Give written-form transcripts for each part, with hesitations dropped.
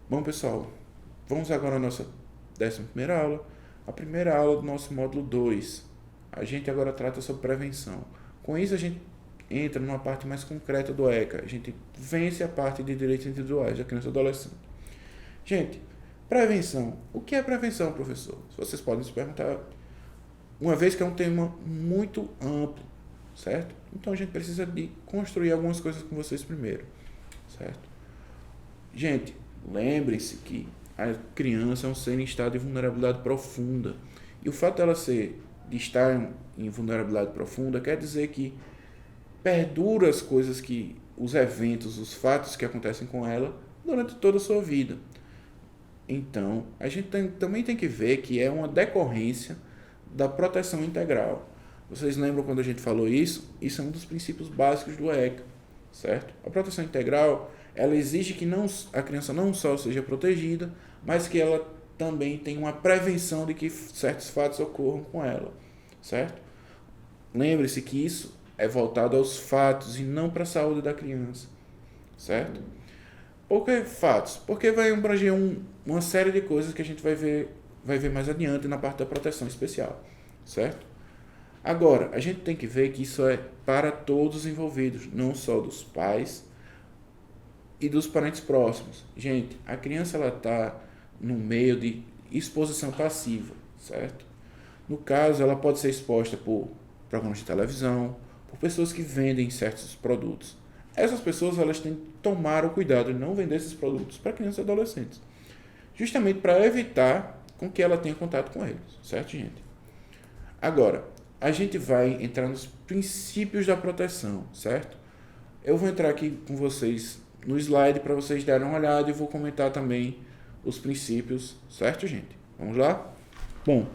Bom, pessoal, vamos agora à nossa 11ª aula, a primeira aula do nosso módulo 2. A gente agora trata sobre prevenção. Com isso, a gente entra numa parte mais concreta do ECA. A gente vence a parte de direitos individuais da criança e adolescente. Gente, prevenção. O que é prevenção, professor? Vocês podem se perguntar, uma vez que é um tema muito amplo, certo? Então a gente precisa de construir algumas coisas com vocês primeiro, certo? Gente, lembrem-se que a criança é um ser em estado de vulnerabilidade profunda. E o fato dela de estar em vulnerabilidade profunda quer dizer que perdura as coisas os eventos, os fatos que acontecem com ela durante toda a sua vida. Então, a gente também tem que ver que é uma decorrência da proteção integral. Vocês lembram quando a gente falou isso? Isso é um dos princípios básicos do ECA, certo? A proteção integral, ela exige que a criança não só seja protegida, mas que ela também tenha uma prevenção de que certos fatos ocorram com ela, certo? Lembre-se que isso é voltado aos fatos e não para a saúde da criança, certo? Por que fatos? Porque vai abranger uma série de coisas que a gente vai ver mais adiante na parte da proteção especial, certo? Agora, a gente tem que ver que isso é para todos os envolvidos, não só dos pais e dos parentes próximos. Gente, a criança ela está no meio de exposição passiva, certo? No caso, ela pode ser exposta por programas de televisão, por pessoas que vendem certos produtos. Essas pessoas elas têm que tomar o cuidado de não vender esses produtos para crianças e adolescentes, justamente para evitar com que ela tenha contato com eles, certo, gente? Agora, a gente vai entrar nos princípios da proteção, certo? Eu vou entrar aqui com vocês no slide para vocês darem uma olhada e vou comentar também os princípios, certo, gente? Vamos lá? Bom,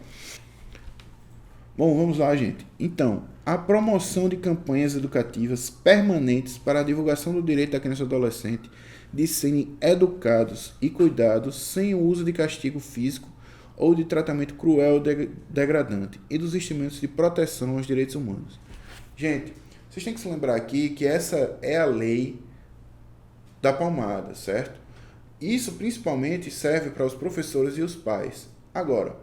vamos lá, gente. Então, a promoção de campanhas educativas permanentes para a divulgação do direito da criança e do adolescente de serem educados e cuidados sem o uso de castigo físico ou de tratamento cruel ou degradante e dos instrumentos de proteção aos direitos humanos. Gente, vocês têm que se lembrar aqui que essa é a lei da palmada, certo? Isso principalmente serve para os professores e os pais. Agora,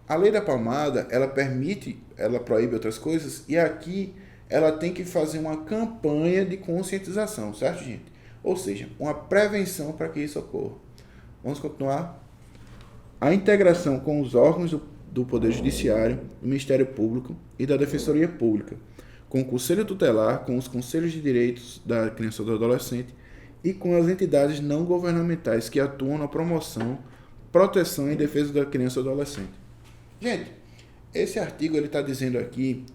a lei da palmada, ela proíbe outras coisas e aqui ela tem que fazer uma campanha de conscientização, certo, gente? Ou seja, uma prevenção para que isso ocorra. Vamos continuar? A integração com os órgãos do Poder Judiciário, do Ministério Público e da Defensoria Pública, com o Conselho Tutelar, com os Conselhos de Direitos da Criança e do Adolescente e com as entidades não governamentais que atuam na promoção, proteção e defesa da criança e do adolescente. Gente, esse artigo ele está dizendo aqui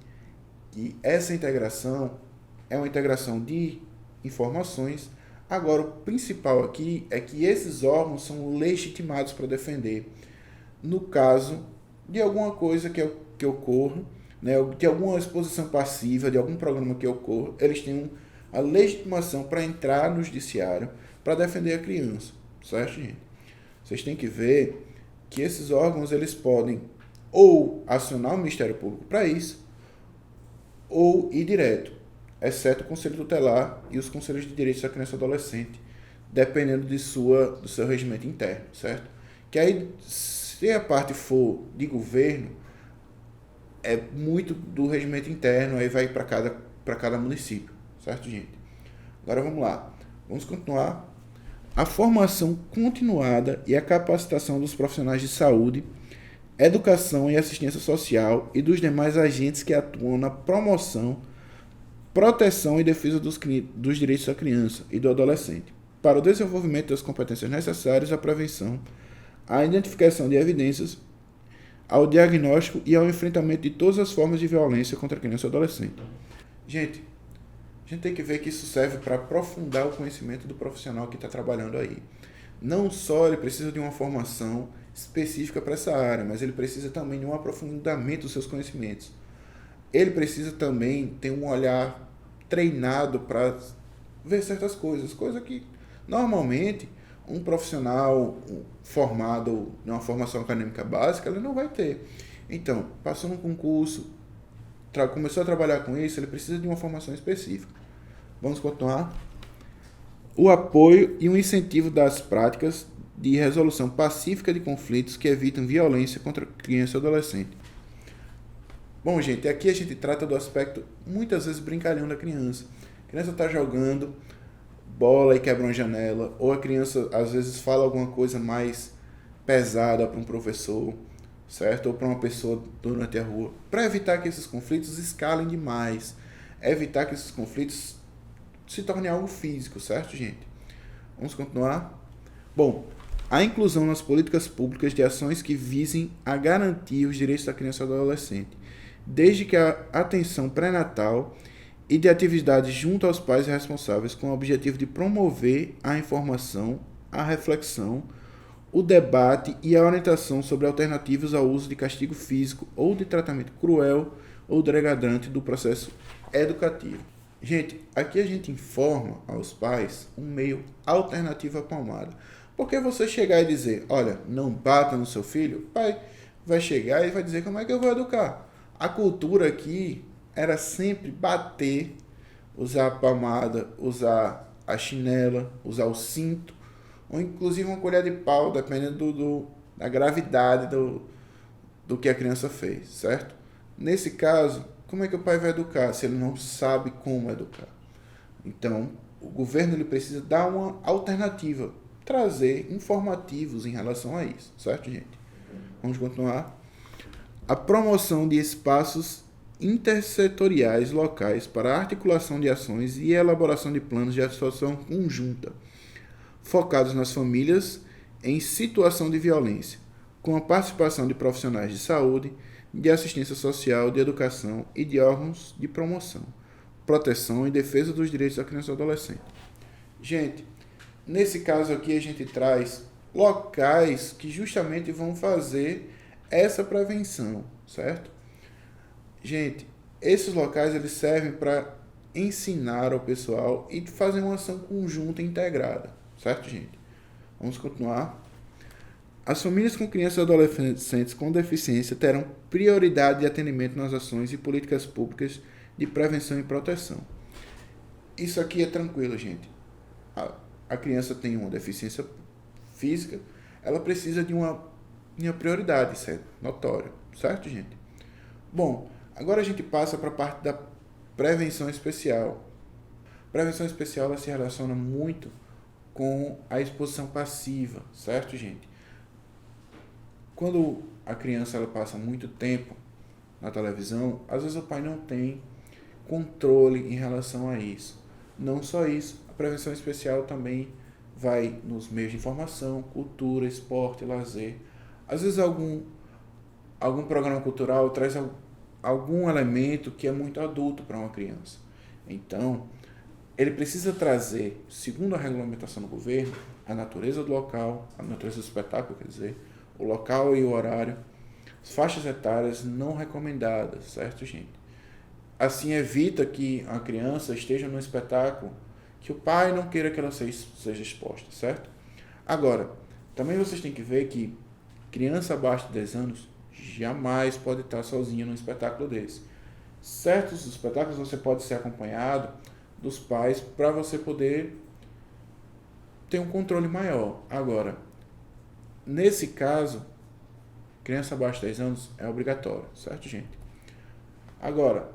que essa integração é uma integração de informações. Agora, o principal aqui é que esses órgãos são legitimados para defender no caso de alguma coisa que ocorra, né, de alguma exposição passiva, de algum programa que ocorra, eles têm a legitimação para entrar no judiciário para defender a criança, certo, gente? Vocês têm que ver que esses órgãos eles podem ou acionar o Ministério Público para isso, ou ir direto, exceto o Conselho Tutelar e os Conselhos de Direitos da Criança e do Adolescente, dependendo do seu regimento interno, certo? Que aí, se a parte for de governo, é muito do regimento interno, aí vai para cada município, certo, gente? Agora vamos lá, vamos continuar. A formação continuada e a capacitação dos profissionais de saúde, educação e assistência social e dos demais agentes que atuam na promoção, proteção e defesa dos direitos da criança e do adolescente, para o desenvolvimento das competências necessárias à prevenção, à identificação de evidências, ao diagnóstico e ao enfrentamento de todas as formas de violência contra a criança e o adolescente. Gente, a gente tem que ver que isso serve para aprofundar o conhecimento do profissional que está trabalhando aí. Não só ele precisa de uma formação específica para essa área, mas ele precisa também de um aprofundamento dos seus conhecimentos. Ele precisa também ter um olhar treinado para ver certas coisas, coisa que normalmente um profissional formado em uma formação acadêmica básica ele não vai ter. Então, passou num concurso, começou a trabalhar com isso, ele precisa de uma formação específica. Vamos continuar? o apoio e o incentivo das práticas de resolução pacífica de conflitos que evitam violência contra criança e adolescente. Bom, gente, aqui a gente trata do aspecto muitas vezes brincalhão da criança. A criança está jogando bola e quebra uma janela, ou a criança às vezes fala alguma coisa mais pesada para um professor, certo? Ou para uma pessoa durante a rua, para evitar que esses conflitos escalem demais, evitar que esses conflitos se tornem algo físico, certo, gente? Vamos continuar? Bom, a inclusão nas políticas públicas de ações que visem a garantir os direitos da criança e do adolescente, desde que a atenção pré-natal e de atividades junto aos pais responsáveis com o objetivo de promover a informação, a reflexão, o debate e a orientação sobre alternativas ao uso de castigo físico ou de tratamento cruel ou degradante do processo educativo. Gente, aqui a gente informa aos pais um meio alternativo à palmada. Porque você chegar e dizer, olha, não bata no seu filho, o pai vai chegar e vai dizer como é que eu vou educar. A cultura aqui era sempre bater, usar a palmada, usar a chinela, usar o cinto, ou inclusive uma colher de pau, dependendo da gravidade do que a criança fez, certo? Nesse caso, como é que o pai vai educar se ele não sabe como educar? Então, o governo ele precisa dar uma alternativa, trazer informativos em relação a isso, certo, gente? Vamos continuar. A promoção de espaços intersetoriais locais para a articulação de ações e elaboração de planos de atuação conjunta, focados nas famílias em situação de violência, com a participação de profissionais de saúde, de assistência social, de educação e de órgãos de promoção, proteção e defesa dos direitos da criança e do adolescente. Gente, nesse caso aqui a gente traz locais que justamente vão fazer essa prevenção, certo? Gente, esses locais eles servem para ensinar ao pessoal e fazer uma ação conjunta e integrada, certo, gente? Vamos continuar. As famílias com crianças e adolescentes com deficiência terão prioridade de atendimento nas ações e políticas públicas de prevenção e proteção. Isso aqui é tranquilo, gente. A criança tem uma deficiência física, ela precisa de uma prioridade, isso é notório, certo, gente? Bom, agora a gente passa para a parte da prevenção especial. A prevenção especial ela se relaciona muito com a exposição passiva, certo, gente? Quando a criança ela passa muito tempo na televisão, às vezes o pai não tem controle em relação a isso. Não só isso, a prevenção especial também vai nos meios de informação, cultura, esporte, lazer. Às vezes algum programa cultural traz algum elemento que é muito adulto para uma criança. Então, ele precisa trazer, segundo a regulamentação do governo, a natureza do local, a natureza do espetáculo, quer dizer, o local e o horário, as faixas etárias não recomendadas, certo, gente? Assim evita que a criança esteja num espetáculo que o pai não queira que ela seja exposta, certo? Agora, também vocês têm que ver que criança abaixo de 10 anos jamais pode estar sozinha num espetáculo desse. Certos espetáculos você pode ser acompanhado dos pais para você poder ter um controle maior. Agora, nesse caso, criança abaixo de 10 anos é obrigatório, certo, gente? Agora,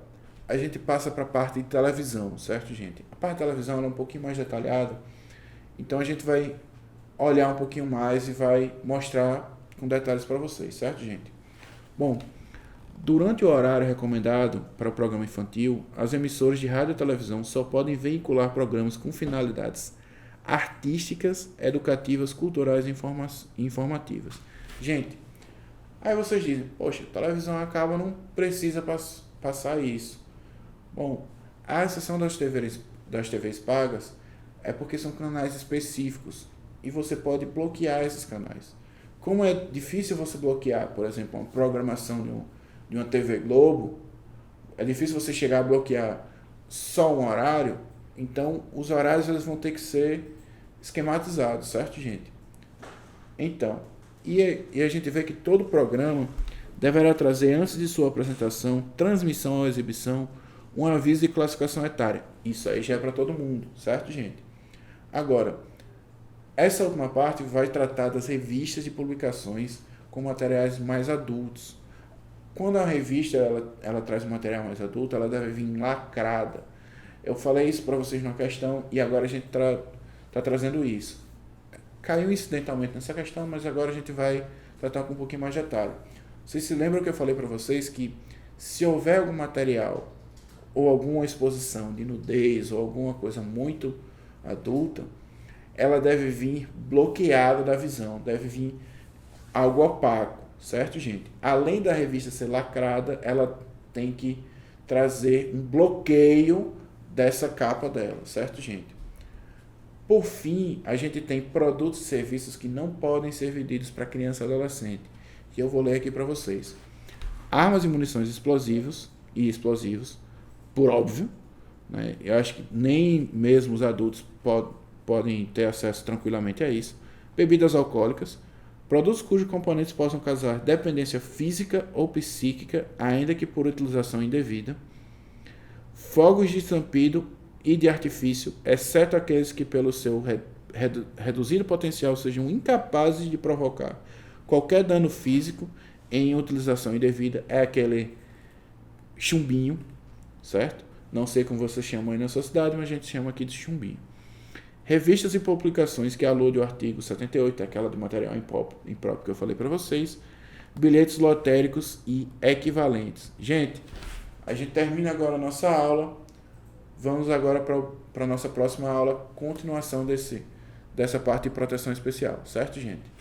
a gente passa para a parte de televisão, certo, gente? A parte de televisão é um pouquinho mais detalhada, então a gente vai olhar um pouquinho mais e vai mostrar com detalhes para vocês, certo, gente? Bom, durante o horário recomendado para o programa infantil, as emissoras de rádio e televisão só podem veicular programas com finalidades artísticas, educativas, culturais e informativas. Gente, aí vocês dizem, poxa, a televisão acaba, não precisa passar isso. Bom, a exceção das TVs pagas é porque são canais específicos e você pode bloquear esses canais. Como é difícil você bloquear, por exemplo, uma programação de uma TV Globo, é difícil você chegar a bloquear só um horário, então os horários eles vão ter que ser esquematizados, certo, gente? Então, e a gente vê que todo programa deverá trazer, antes de sua apresentação, transmissão ou exibição, um aviso de classificação etária. Isso aí já é para todo mundo, certo, gente? Agora, essa última parte vai tratar das revistas e publicações com materiais mais adultos. Quando a revista ela traz um material mais adulto, ela deve vir lacrada. Eu falei isso para vocês numa questão e agora a gente tá trazendo isso. Caiu incidentalmente nessa questão, mas agora a gente vai tratar com um pouquinho mais de detalhe. Vocês se lembram que eu falei para vocês que se houver algum material ou alguma exposição de nudez ou alguma coisa muito adulta, ela deve vir bloqueada da visão, deve vir algo opaco, certo, gente? Além da revista ser lacrada, ela tem que trazer um bloqueio dessa capa dela, certo, gente? Por fim, a gente tem produtos e serviços que não podem ser vendidos para criança e adolescente, que eu vou ler aqui para vocês. Armas e munições explosivos e explosivos, por óbvio, né? Eu acho que nem mesmo os adultos podem ter acesso tranquilamente a isso. Bebidas alcoólicas, produtos cujos componentes possam causar dependência física ou psíquica, ainda que por utilização indevida. Fogos de estampido e de artifício, exceto aqueles que pelo seu reduzido potencial sejam incapazes de provocar qualquer dano físico em utilização indevida, é aquele chumbinho, certo? Não sei como vocês chamam aí na sua cidade, mas a gente chama aqui de chumbinho. Revistas e publicações que aludem ao artigo 78, aquela do material impróprio que eu falei para vocês. Bilhetes lotéricos e equivalentes. Gente, a gente termina agora a nossa aula. Vamos agora para a nossa próxima aula, continuação dessa parte de proteção especial, certo, gente?